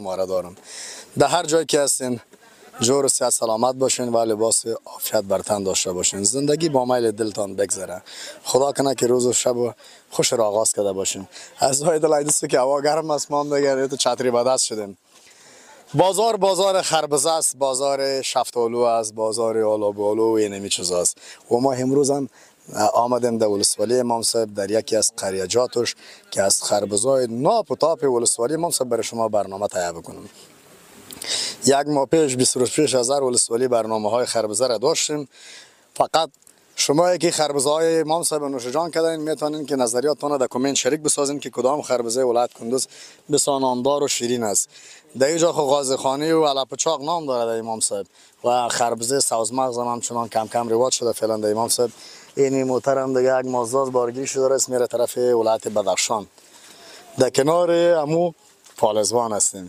شماره دارم. در هر جایی که هستین جور و صحت سلامت باشین و لباس عافیت بر تن داشته باشین. زندگی با میل دلتان بگذره. خدا کنه که روز و شب خوش را آغاز کرده باشین. از های دل ایدست که هوا گرم است، ما هم دیگه تو چتری به دست شدیم. بازار خربزه است، بازار شفتالو است، بازار آلوبالو و اینمی چیزا است. و ما امروز هم آمدیم در ولسوالی امام صاحب در یکی از قریجاتش که از خربزای ناپ و تاپ ولسوالی امام صاحب برای شما برنامه تهیه بکنم. یک ماه پیش 20 روز پیش از هر ولسوالی برنامه های خربزه را داشتیم. فقط شما که خربزه های امام صاحب نوش جان کردین میتونین که نظریاتتون در کامنت شریک بسازین که کدام خربزه ولایت کندوز بسیار نامدار و شیرین است. در اینجا خو غازیخانی و علپچاق نام داره در امام صاحب و خربزه سوزمغز هم همچنان کم کم رواج شده فعلا در امام صاحب. این محترم دیگه یک مازداز بارگیری شده است میره طرف ولایت بدخشان. در کنار امو پالزوان هستیم.